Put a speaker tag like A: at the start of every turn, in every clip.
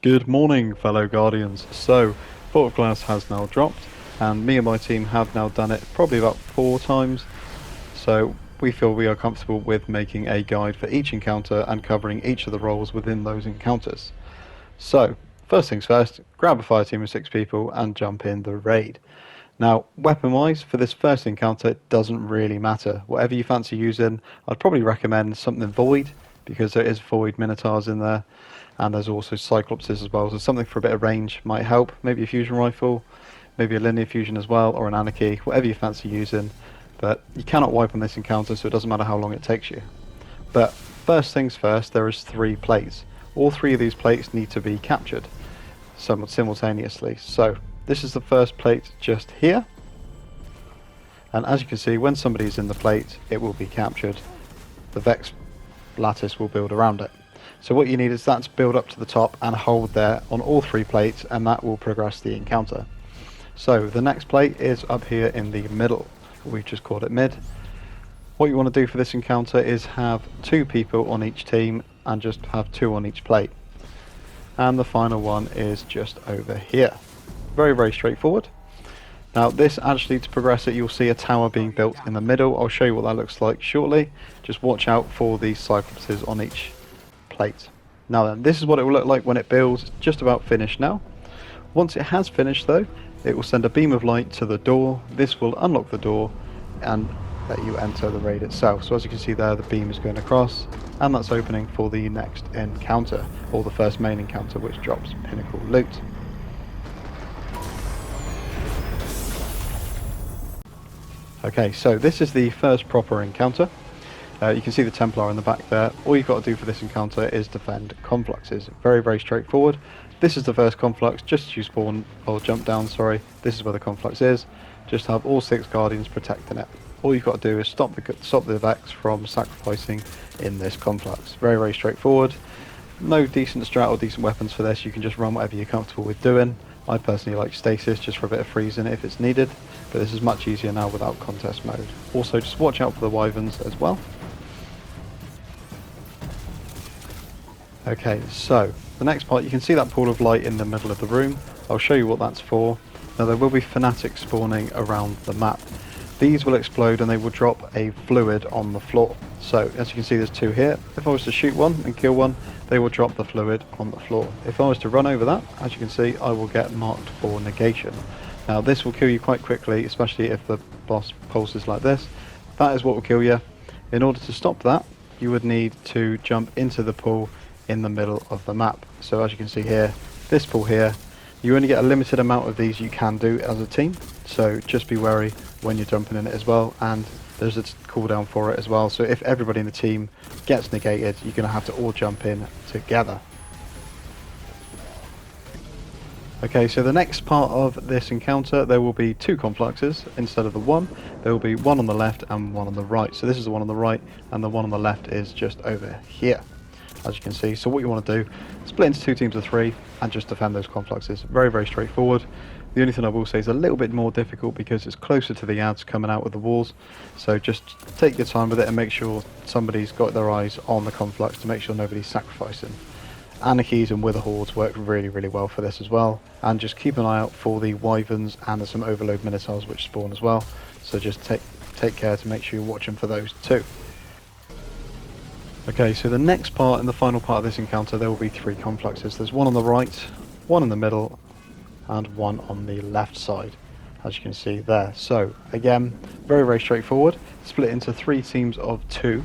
A: Good morning, fellow Guardians. So, Port of Glass has now dropped, and me and my team have now done it probably about 4 times. So, we feel we are comfortable with making a guide for each encounter and covering each of the roles within those encounters. So, first things first, grab a fire team of 6 people and jump in the raid. Now, weapon-wise, for this first encounter, it doesn't really matter. Whatever you fancy using, I'd probably recommend something Void, because there is Void Minotaurs in there, and there's also Cyclopses as well, so something for a bit of range might help. Maybe a fusion rifle, maybe a linear fusion as well, or an Anarchy, whatever you fancy using. But you cannot wipe on this encounter, so it doesn't matter how long it takes you. But first things first, there is 3 plates. All 3 of these plates need to be captured somewhat simultaneously. So this is the first plate just here, and as you can see, when somebody's in the plate, it will be captured. The Vex lattice will build around it. So what you need is that to build up to the top and hold there on all 3 plates, and that will progress the encounter. So the next plate is up here in the middle. We've just called it mid. What you want to do for this encounter is have 2 people on each team and just have 2 on each plate. And the final one is just over here. Very, very straightforward. Now this actually, to progress it, you'll see a tower being built in the middle. I'll show you what that looks like shortly. Just watch out for these Cyclopses on each plate. Now then, this is what it will look like when it builds. It's just about finished now. Once it has finished though, it will send a beam of light to the door. This will unlock the door and let you enter the raid itself. So as you can see there, the beam is going across, and that's opening for the next encounter, or the first main encounter, which drops pinnacle loot. Okay, so this is the first proper encounter. You can see the Templar in the back there. All you've got to do for this encounter is defend Confluxes. Very, very straightforward. This is the first Conflux, just as you spawn, or jump down, sorry. This is where the Conflux is. Just have all 6 Guardians protecting it. All you've got to do is stop the Vex from sacrificing in this Conflux. Very, very straightforward. No decent strat or decent weapons for this. You can just run whatever you're comfortable with doing. I personally like Stasis just for a bit of freezing if it's needed, but this is much easier now without contest mode. Also, just watch out for the Wyverns as well. Okay, so the next part, you can see that pool of light in the middle of the room. I'll show you what that's for. Now there will be fanatics spawning around the map. These will explode and they will drop a fluid on the floor. So as you can see, there's 2 here. If I was to shoot one and kill one, they will drop the fluid on the floor. If I was to run over that, as you can see, I will get marked for negation. Now this will kill you quite quickly, especially if the boss pulses like this. That is what will kill you. In order to stop that, you would need to jump into the pool in the middle of the map. So as you can see here, this pool here, you only get a limited amount of these you can do as a team, so just be wary when you're jumping in it as well, and there's a cooldown for it as well, so if everybody in the team gets negated, you're going to have to all jump in together. Okay, so the next part of this encounter, there will be 2 Confluxes instead of the 1. There will be 1 on the left and 1 on the right. So this is the one on the right, and the one on the left is just over here, as you can see. So what you want to do, split into 2 teams of 3 and just defend those Confluxes. Very, very straightforward. The only thing I will say is a little bit more difficult because it's closer to the ads coming out of the walls. So just take your time with it and make sure somebody's got their eyes on the Conflux to make sure nobody's sacrificing. Anarchies and Witherhordes work really, really well for this as well. And just keep an eye out for the Wyverns, and there's some Overload Minotaurs which spawn as well. So just take care to make sure you're watching for those too. Okay, so the next part and the final part of this encounter, there will be 3 Confluxes. There's 1 on the right, 1 in the middle, and 1 on the left side, as you can see there. So again, very, very straightforward. Split into 3 teams of 2.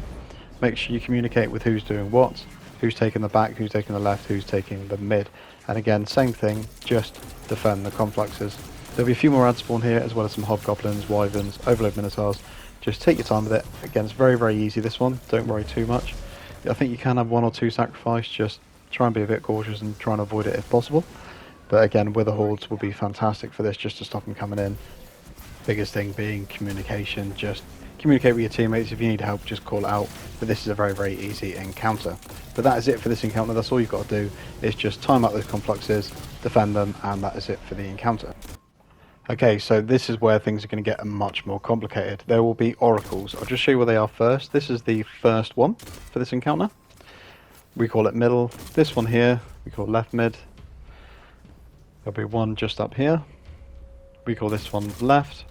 A: Make sure you communicate with who's doing what, who's taking the back, who's taking the left, who's taking the mid. And again, same thing, just defend the Confluxes. There'll be a few more ads spawn here, as well as some Hobgoblins, Wyverns, Overload Minotaurs. Just take your time with it. Again, it's very, very easy, this one. Don't worry too much. I think you can have 1 or 2 sacrifice, just try and be a bit cautious and try and avoid it if possible. But again, Witherhordes will be fantastic for this, just to stop them coming in. Biggest thing being communication. Just communicate with your teammates. If you need help, just call it out. But this is a very, very easy encounter. But that is it for this encounter. That's all you've got to do, is just time out those Confluxes, defend them, and that is it for the encounter. Okay, so this is where things are going to get much more complicated. There will be oracles. I'll just show you where they are first. This is the first one for this encounter. We call it middle. This one here, we call left mid. There'll be one just up here. We call this one left,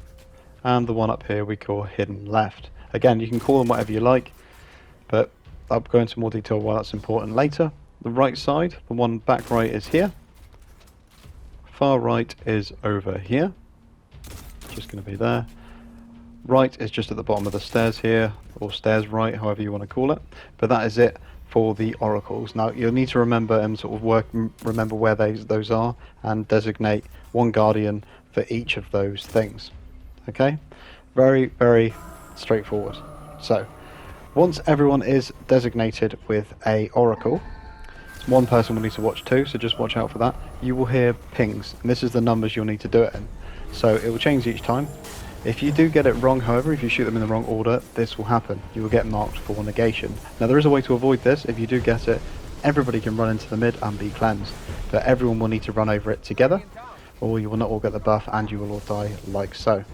A: and the one up here we call hidden left. Again, you can call them whatever you like, but I'll go into more detail why that's important later. The right side, the one back right is here. Far right is over here. Just going to be there. Right is just at the bottom of the stairs here, or stairs right, however you want to call it. But that is it for the oracles. Now you'll need to remember and sort of remember where those are, and designate one guardian for each of those things. Okay, very, very straightforward. So once everyone is designated with a oracle, one person will need to watch too, so just watch out for that. You will hear pings, and this is the numbers you'll need to do it in. So it will change each time. If you do get it wrong, however, if you shoot them in the wrong order, this will happen. You will get marked for negation. Now there is a way to avoid this. If you do get it, everybody can run into the mid and be cleansed. But everyone will need to run over it together, or you will not all get the buff and you will all die like so.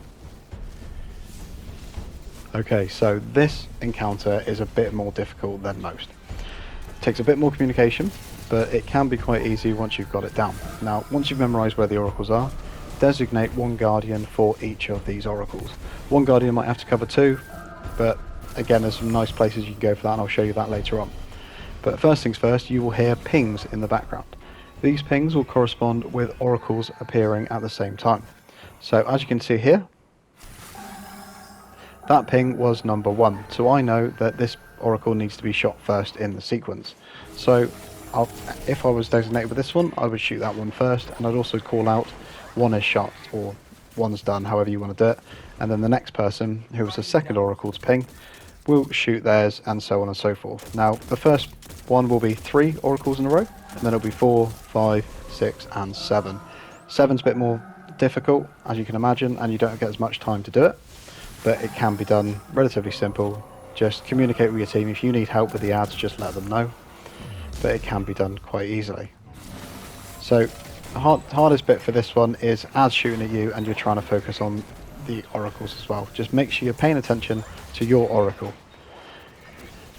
A: Okay, so this encounter is a bit more difficult than most. It takes a bit more communication, but it can be quite easy once you've got it down. Now, once you've memorized where the oracles are, designate one guardian for each of these oracles. One guardian might have to cover two, but again, there's some nice places you can go for that, and I'll show you that later on. But first things first, you will hear pings in the background. These pings will correspond with oracles appearing at the same time. So as you can see here, that ping was number 1, so I know that this oracle needs to be shot first in the sequence. So if I was designated with this one, I would shoot that one first, and I'd also call out one is shot, or one's done, however you want to do it, and then the next person, who was the second oracle to ping, will shoot theirs, and so on and so forth. Now the first one will be 3 oracles in a row, and then it'll be 4, 5, 6 and 7. 7's a bit more difficult, as you can imagine, and you don't get as much time to do it, but it can be done relatively simple. Just communicate with your team. If you need help with the ads, just let them know, but it can be done quite easily. So the hardest bit for this one is ads shooting at you and you're trying to focus on the oracles as well. Just make sure you're paying attention to your oracle.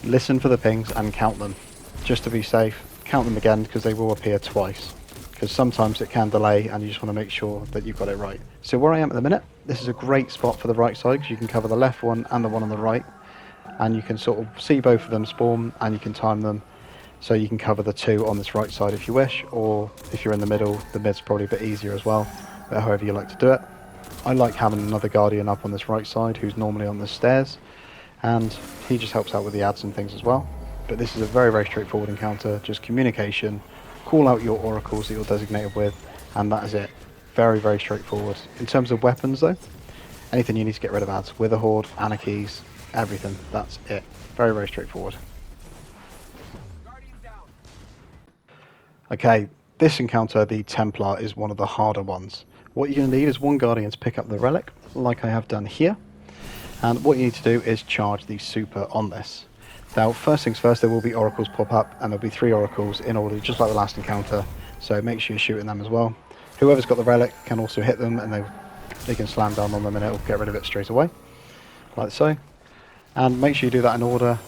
A: Listen for the pings and count them. Just to be safe, count them again, because they will appear twice, because sometimes it can delay and you just want to make sure that you've got it right. So where I am at the minute, this is a great spot for the right side, because you can cover the left one and the one on the right, and you can sort of see both of them spawn, and you can time them, so you can cover the 2 on this right side if you wish, or if you're in the middle, the mid's probably a bit easier as well, but however you like to do it. I like having another guardian up on this right side who's normally on the stairs, and he just helps out with the ads and things as well. But this is a very, very straightforward encounter, just communication, call out your oracles that you're designated with, and that is it. Very, very straightforward. In terms of weapons though, anything you need to get rid of ads, Witherhoard, Anarchies, everything, that's it. Very, very straightforward. Okay, this encounter, the Templar, is one of the harder ones. What you're going to need is one guardian to pick up the relic, like I have done here, and what you need to do is charge the super on this. Now, first things first, there will be oracles pop up, and there'll be 3 oracles in order, just like the last encounter, so make sure you're shooting them as well. Whoever's got the relic can also hit them, and they can slam down on them and it'll get rid of it straight away, like so. And make sure you do that in order,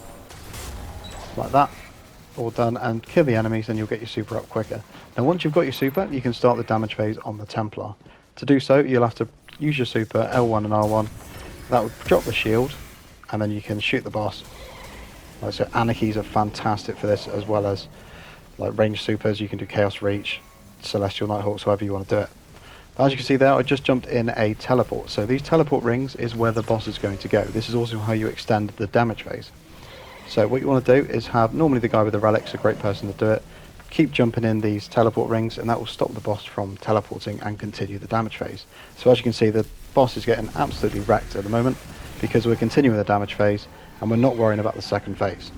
A: like that. All done, and kill the enemies, and you'll get your super up quicker. Now once you've got your super, you can start the damage phase on the Templar. To do so, you'll have to use your super, L1 and R1. That would drop the shield, and then you can shoot the boss. Like so, Anarchies are fantastic for this, as well as like ranged supers. You can do Chaos Reach, Celestial Nighthawks, however you want to do it. But as you can see there, I just jumped in a teleport. So these teleport rings is where the boss is going to go. This is also how you extend the damage phase. So what you want to do is have, normally the guy with the relic's a great person to do it, keep jumping in these teleport rings, and that will stop the boss from teleporting and continue the damage phase. So as you can see, the boss is getting absolutely wrecked at the moment, because we're continuing the damage phase, and we're not worrying about the second phase.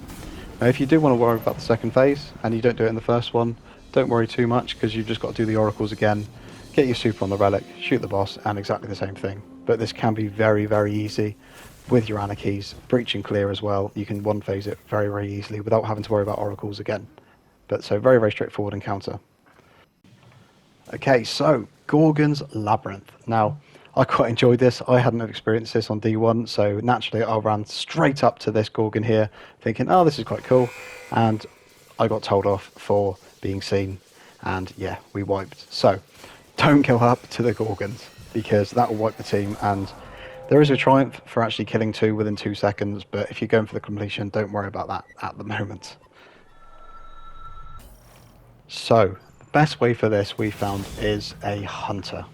A: Now if you do want to worry about the second phase, and you don't do it in the first one, don't worry too much, because you've just got to do the oracles again, get your super on the relic, shoot the boss, and exactly the same thing. But this can be very, very easy. With your Anarchies, breach and clear as well, you can one phase it very, very easily without having to worry about oracles again. But so very, very straightforward encounter. Okay, so Gorgons Labyrinth. Now, I quite enjoyed this. I hadn't experienced this on D1, so naturally I ran straight up to this Gorgon here, thinking, oh, this is quite cool, and I got told off for being seen, and yeah, we wiped. So don't go up to the Gorgons, because that will wipe the team, and there is a triumph for actually killing 2 within 2 seconds, but if you're going for the completion, don't worry about that at the moment. So, the best way for this we found is a hunter.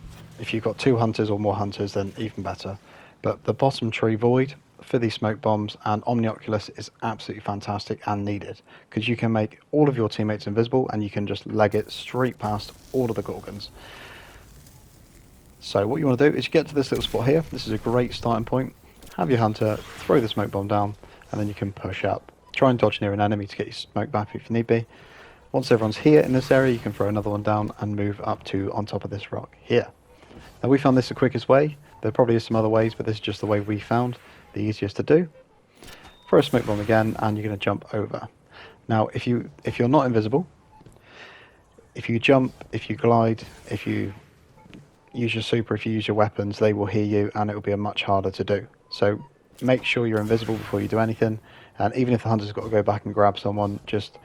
A: If you've got 2 hunters or more hunters, then even better. But the bottom tree void for these smoke bombs and Omnioculus is absolutely fantastic and needed, because you can make all of your teammates invisible and you can just leg it straight past all of the Gorgons. So what you want to do is you get to this little spot here. This is a great starting point. Have your hunter throw the smoke bomb down, and then you can push up. Try and dodge near an enemy to get your smoke back if need be. Once everyone's here in this area, you can throw another one down and move up to on top of this rock here. Now we found this the quickest way. There probably is some other ways, but this is just the way we found the easiest to do. Throw a smoke bomb again, and you're going to jump over. Now if you're not invisible, if you jump, if you glide, if you use your super, if you use your weapons, they will hear you, and it will be much harder to do. So make sure you're invisible before you do anything, and even if the hunter's got to go back and grab someone, just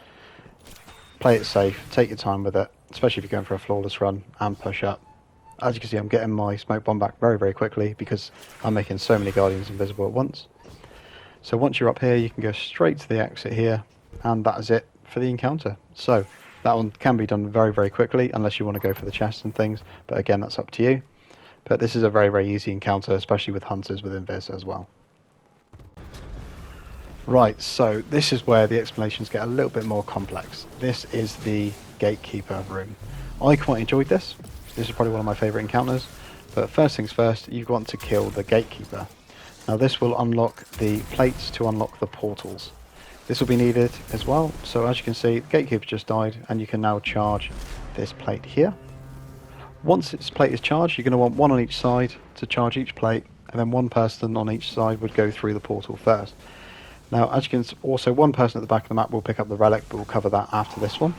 A: play it safe, take your time with it, especially if you're going for a flawless run, and push up. As you can see, I'm getting my smoke bomb back very, very quickly because I'm making so many Guardians invisible at once. So once you're up here, you can go straight to the exit here, and that is it for the encounter. So that one can be done very, very quickly, unless you want to go for the chests and things, but again, that's up to you. But this is a very, very easy encounter, especially with hunters with invis as well. Right, so this is where the explanations get a little bit more complex. This is the Gatekeeper room. I quite enjoyed this. This is probably one of my favourite encounters. But first things first, you want to kill the Gatekeeper. Now this will unlock the plates to unlock the portals. This will be needed as well. So as you can see, the Gatekeeper just died, and you can now charge this plate here. Once its plate is charged, you're going to want one on each side to charge each plate, and then one person on each side would go through the portal first. Now, as you can also, one person at the back of the map will pick up the relic, but we'll cover that after this one.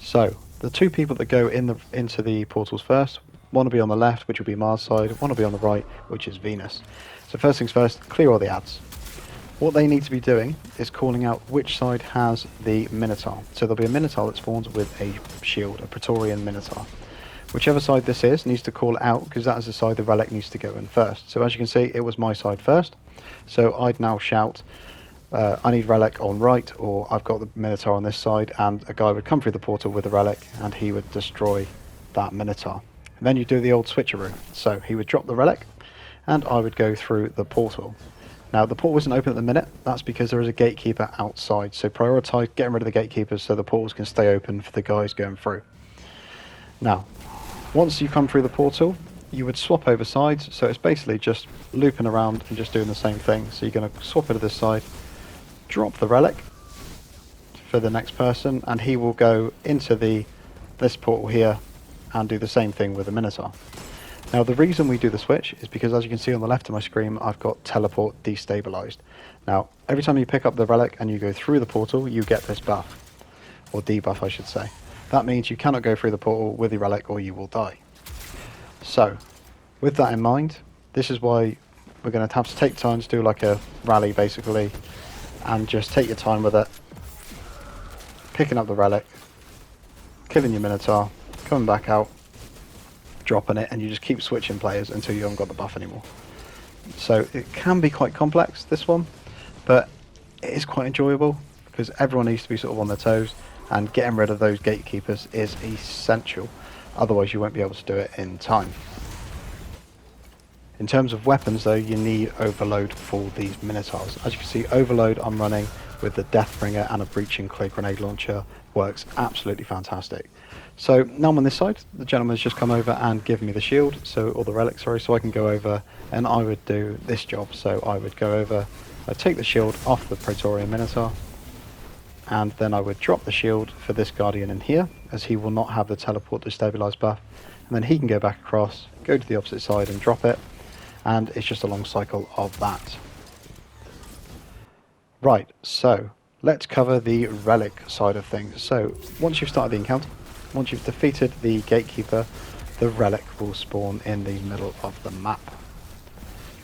A: So, the 2 people that go into the portals first, one will be on the left, which will be Mars' side, one will be on the right, which is Venus. So first things first, clear all the ads. What they need to be doing is calling out which side has the Minotaur. So there'll be a Minotaur that spawns with a shield, a Praetorian Minotaur. Whichever side this is needs to call it out, because that is the side the relic needs to go in first. So as you can see, it was my side first. So I'd now shout, I need relic on right, or I've got the Minotaur on this side, and a guy would come through the portal with the relic, and he would destroy that Minotaur. And then you do the old switcheroo. So he would drop the relic, and I would go through the portal. Now the portal isn't open at the minute. That's because there is a Gatekeeper outside. So prioritise getting rid of the Gatekeepers so the portals can stay open for the guys going through. Now, once you come through the portal, you would swap over sides. So it's basically just looping around and just doing the same thing. So you're going to swap over this side, drop the relic for the next person, and he will go into this portal here and do the same thing with the Minotaur. Now the reason we do the switch is because, as you can see on the left of my screen, I've got teleport destabilized. Now every time you pick up the relic and you go through the portal, you get this buff, or debuff I should say. That means you cannot go through the portal with the relic or you will die. So with that in mind, this is why we're going to have to take time to do like a rally basically, and just take your time with it, picking up the relic, killing your Minotaur, coming back out, dropping it, and you just keep switching players until you haven't got the buff anymore. So it can be quite complex, this one, but it is quite enjoyable because everyone needs to be sort of on their toes, and getting rid of those Gatekeepers is essential, otherwise you won't be able to do it in time. In terms of weapons though, you need Overload for these Minotaurs. As you can see, Overload I'm running with the Deathbringer and a Breaching Clay Grenade Launcher. Works absolutely fantastic. So now I'm on this side, the gentleman's just come over and given me the shield, or the relic, sorry, so I can go over and I would do this job. So I would go over, I'd take the shield off the Praetorian Minotaur, and then I would drop the shield for this Guardian in here, as he will not have the teleport destabilize buff, and then he can go back across, go to the opposite side and drop it, and it's just a long cycle of that. Right, so let's cover the relic side of things. So once you've started the encounter, once you've defeated the Gatekeeper, the relic will spawn in the middle of the map.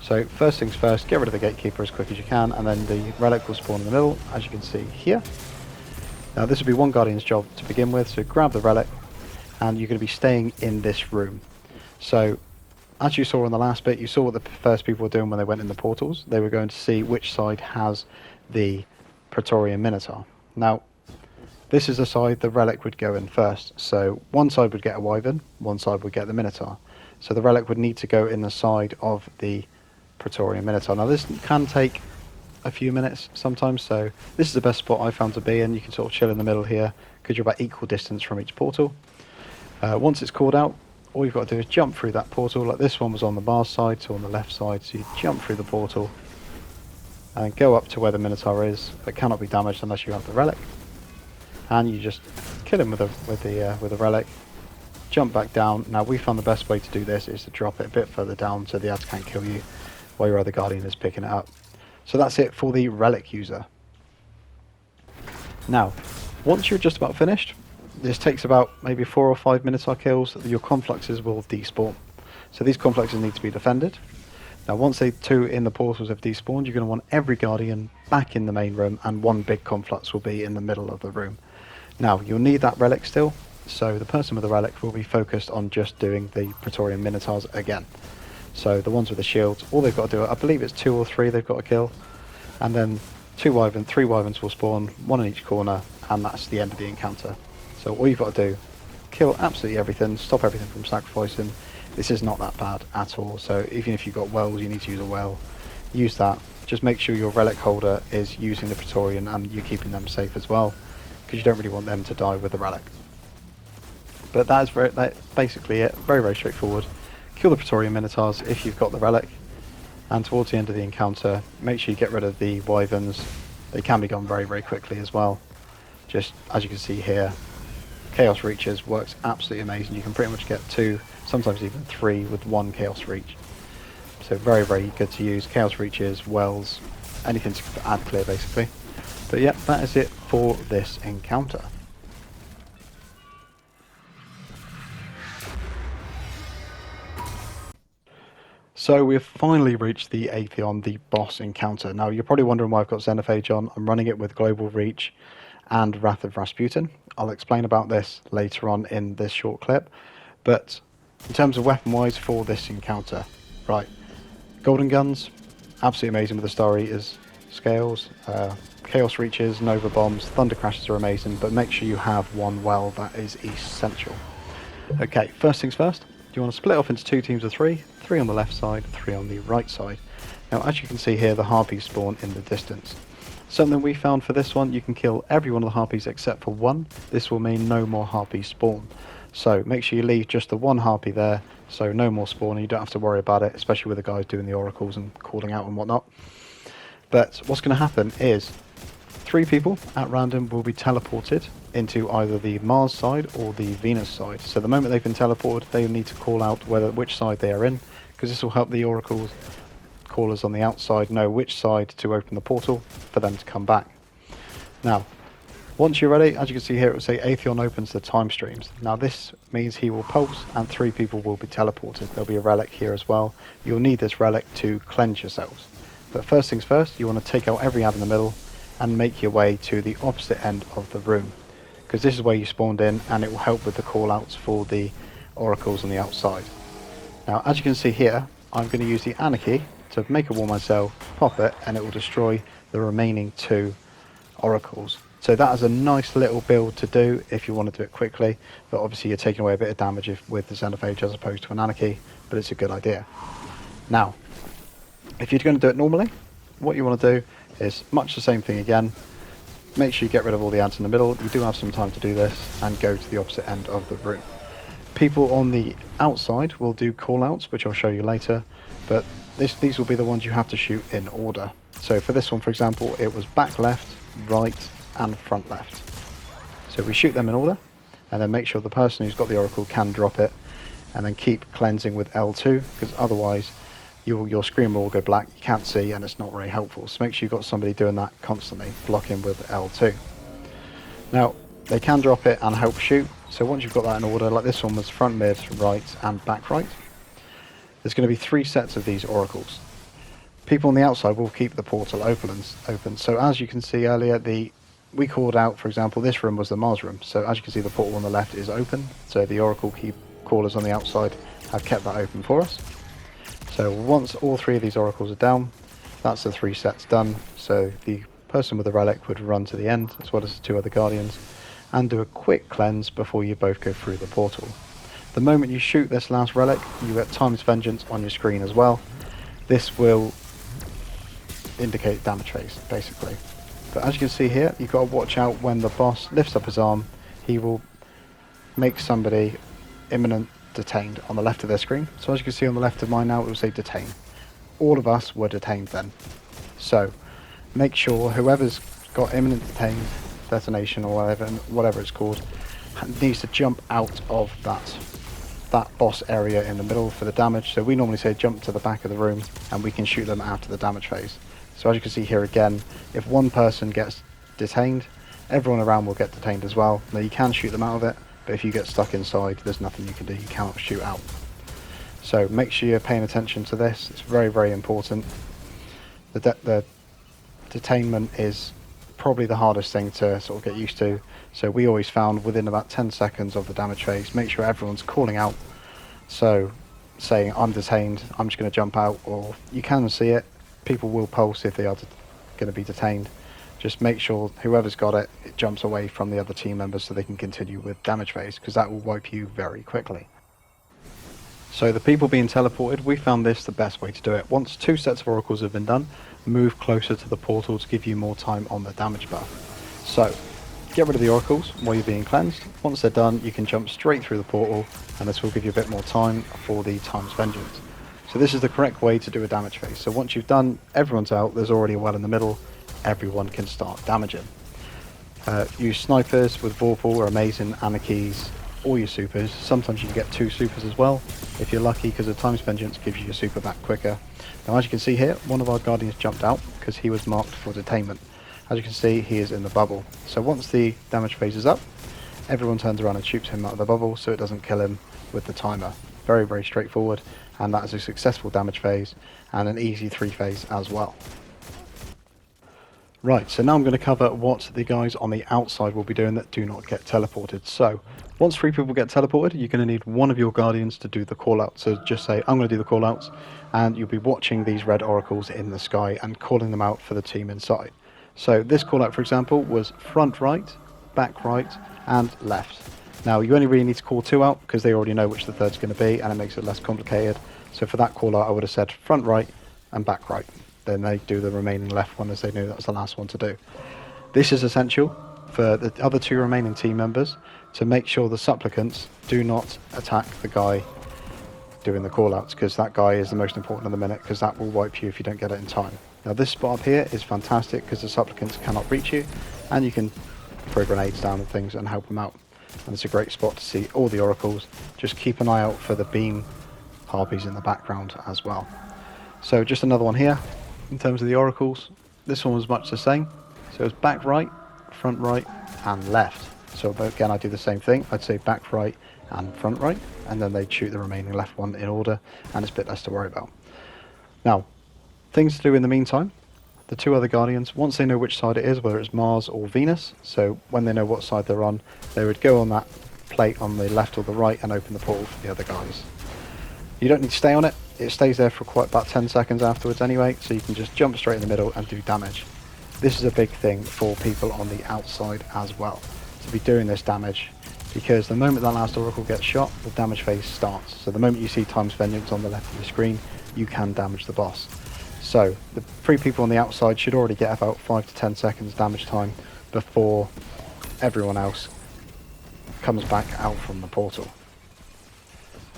A: So first things first, get rid of the Gatekeeper as quick as you can, and then the relic will spawn in the middle, as you can see here. Now this will be one Guardian's job to begin with, so grab the relic, and you're going to be staying in this room. So as you saw in the last bit, you saw what the first people were doing when they went in the portals. They were going to see which side has the Praetorian Minotaur. Now, this is the side the relic would go in first. So one side would get a wyvern, one side would get the Minotaur. So the relic would need to go in the side of the Praetorian Minotaur. Now this can take a few minutes sometimes, so this is the best spot I found to be in. You can sort of chill in the middle here because you're about equal distance from each portal. Once it's called out, all you've got to do is jump through that portal. Like this one was on the Mars side, so on the left side, so you jump through the portal and go up to where the Minotaur is, but cannot be damaged unless you have the relic. And you just kill him with the relic, jump back down. Now we found the best way to do this is to drop it a bit further down so the ads can't kill you while your other guardian is picking it up. So that's it for the relic user. Now, once you're just about finished, this takes about maybe 4 or 5 Minotaur kills, your Confluxes will despawn. So these Confluxes need to be defended. Now once they 2 in the portals have despawned, you're going to want every guardian back in the main room, and one big Conflux will be in the middle of the room. Now you'll need that relic still, so the person with the relic will be focused on just doing the Praetorian Minotaurs again. So the ones with the shields, all they've got to do, I believe it's 2 or 3 they've got to kill, and then 3 wyverns will spawn, 1 in each corner, and that's the end of the encounter. So all you've got to do, kill absolutely everything, stop everything from sacrificing. This is not that bad at all, so even if you've got wells, you need to use a well, use that. Just make sure your relic holder is using the Praetorian and you're keeping them safe as well, because you don't really want them to die with the relic. But that's basically it, very, very straightforward. Kill the Praetorian Minotaurs if you've got the relic, and towards the end of the encounter, make sure you get rid of the wyverns. They can be gone very, very quickly as well. Just as you can see here, Chaos Reaches works absolutely amazing. You can pretty much get 2, sometimes even 3 with 1 Chaos Reach. So very, very good to use. Chaos Reaches, wells, anything to add clear basically. But yeah, that is it for this encounter. So we've finally reached the Atheon, the boss encounter. Now you're probably wondering why I've got Xenophage on. I'm running it with Global Reach and Wrath of Rasputin. I'll explain about this later on in this short clip. But in terms of weapon-wise for this encounter, right, Golden Guns, absolutely amazing with the Star Eaters, Scales, Chaos Reaches, Nova Bombs, Thunder Crashes are amazing, but make sure you have 1 well, that is essential. Okay, first things first, you want to split off into 2 teams of 3, 3 on the left side, 3 on the right side. Now as you can see here, the harpies spawn in the distance. Something we found for this one, you can kill every one of the harpies except for 1. This will mean no more harpies spawn. So make sure you leave just the 1 harpy there, so no more spawning, you don't have to worry about it, especially with the guys doing the oracles and calling out and whatnot. But what's going to happen is 3 people at random will be teleported into either the Mars side or the Venus side. So the moment they've been teleported, they need to call out which side they are in, because this will help the oracles callers on the outside know which side to open the portal for them to come back. Now, once you're ready, as you can see here, it will say Atheon opens the time streams. Now this means he will pulse and 3 people will be teleported. There'll be a relic here as well. You'll need this relic to cleanse yourselves. But first things first, you want to take out every ad in the middle and make your way to the opposite end of the room, because this is where you spawned in, and it will help with the call outs for the oracles on the outside. Now as you can see here, I'm going to use the Anarchy to make a wall myself, pop it, and it will destroy the remaining 2 oracles. So that is a nice little build to do if you want to do it quickly, but obviously you're taking away a bit of damage with the Xenophage as opposed to an Anarchy, but it's a good idea. Now, if you're going to do it normally, what you want to do is much the same thing again. Make sure you get rid of all the ads in the middle. You do have some time to do this, and go to the opposite end of the room. People on the outside will do call-outs, which I'll show you later, but these will be the ones you have to shoot in order. So for this one, for example, it was back left, right, and front left. So we shoot them in order, and then make sure the person who's got the oracle can drop it, and then keep cleansing with L2, because otherwise your screen will go black, you can't see, and it's not very helpful. So make sure you've got somebody doing that constantly, blocking with L2. Now, they can drop it and help shoot, so once you've got that in order, like this one was front mid, right, and back right, there's going to be 3 sets of these oracles. People on the outside will keep the portal open, so as you can see earlier, the we called out, for example, this room was the Mars room. So as you can see, the portal on the left is open. So the Oracle callers on the outside have kept that open for us. So once all 3 of these Oracles are down, that's the 3 sets done. So the person with the relic would run to the end, as well as the 2 other Guardians, and do a quick cleanse before you both go through the portal. The moment you shoot this last relic, you get Time's Vengeance on your screen as well. This will indicate damage phase, basically. But as you can see here, you've got to watch out when the boss lifts up his arm. He will make somebody imminent detained on the left of their screen. So as you can see on the left of mine now, it will say detain. All of us were detained then. So make sure whoever's got imminent detained detonation or whatever it's called needs to jump out of that boss area in the middle for the damage. So we normally say jump to the back of the room and we can shoot them after the damage phase. So as you can see here again, if one person gets detained, everyone around will get detained as well. Now you can shoot them out of it, but if you get stuck inside, there's nothing you can do. You cannot shoot out. So make sure you're paying attention to this. It's very, very important. The detainment is probably the hardest thing to sort of get used to. So we always found within about 10 seconds of the damage phase, make sure everyone's calling out. So saying, I'm detained, I'm just going to jump out, or you can see it. People will pulse if they are going to be detained. Just make sure whoever's got it, it jumps away from the other team members so they can continue with damage phase, because that will wipe you very quickly. So the people being teleported, we found this the best way to do it. Once 2 sets of oracles have been done, move closer to the portal to give you more time on the damage bar. So get rid of the oracles while you're being cleansed. Once they're done, you can jump straight through the portal, and this will give you a bit more time for the Time's Vengeance. So this is the correct way to do a damage phase. So once you've done, everyone's out, there's already a well in the middle, everyone can start damaging. Use snipers with Vorpal or amazing Anarchies, all your supers. Sometimes you can get 2 supers as well, if you're lucky, because the Time's Vengeance gives you your super back quicker. Now as you can see here, one of our Guardians jumped out because he was marked for detainment. As you can see, he is in the bubble. So once the damage phase is up, everyone turns around and shoots him out of the bubble so it doesn't kill him with the timer. Very, very straightforward, and that is a successful damage phase and an easy 3 phase as well. Right, so now I'm going to cover what the guys on the outside will be doing that do not get teleported. So once 3 people get teleported, you're going to need one of your Guardians to do the call out. So just say, I'm going to do the call outs, and you'll be watching these red oracles in the sky and calling them out for the team inside. So this call out, for example, was front right, back right, and left. Now you only really need to call 2 out because they already know which the third's going to be, and it makes it less complicated. So for that call out, I would have said front right and back right. Then they do the remaining left one as they knew that was the last one to do. This is essential for the other 2 remaining team members to make sure the supplicants do not attack the guy doing the call outs, because that guy is the most important in the minute, because that will wipe you if you don't get it in time. Now this spot up here is fantastic because the supplicants cannot reach you, and you can throw grenades down and things and help them out. And it's a great spot to see all the oracles. Just keep an eye out for the beam harpies in the background as well. So just another one here in terms of the oracles. This one was much the same. So it's back right, front right, and left. So again, I do the same thing. I'd say back right and front right, and then they'd shoot the remaining left one in order, and it's a bit less to worry about. Now, things to do in the meantime. The 2 other Guardians, once they know which side it is, whether it's Mars or Venus, so when they know what side they're on, they would go on that plate on the left or the right and open the portal for the other guys. You don't need to stay on it. It stays there for quite about 10 seconds afterwards anyway, so you can just jump straight in the middle and do damage. This is a big thing for people on the outside as well, to be doing this damage, because the moment that last oracle gets shot, the damage phase starts. So the moment you see Time's Vengeance on the left of the screen, you can damage the boss. So the 3 people on the outside should already get about 5 to 10 seconds damage time before everyone else comes back out from the portal.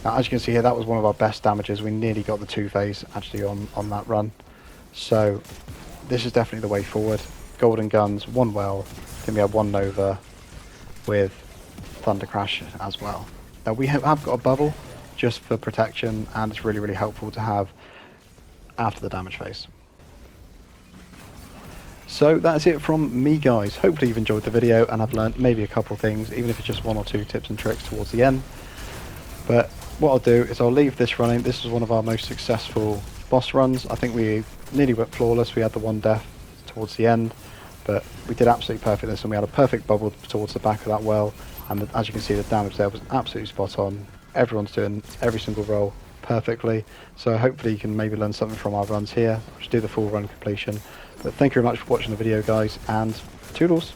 A: Now as you can see here, that was one of our best damages. We nearly got the 2 phase actually on that run. So this is definitely the way forward. Golden guns, 1 well, then we have 1 nova with thunder crash as well. Now we have got a bubble just for protection, and it's really, really helpful to have after the damage phase. So that's it from me, guys. Hopefully you've enjoyed the video and I've learned maybe a couple things, even if it's just 1 or 2 tips and tricks towards the end. But what I'll do is I'll leave this running. This was one of our most successful boss runs. I think we nearly went flawless. We had the 1 death towards the end, but we did absolutely perfect this, and we had a perfect bubble towards the back of that well, and as you can see, the damage there was absolutely spot on. Everyone's doing every single roll perfectly, so hopefully you can maybe learn something from our runs here, just do the full run completion. But thank you very much for watching the video, guys, and toodles!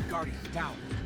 B: Guardians down.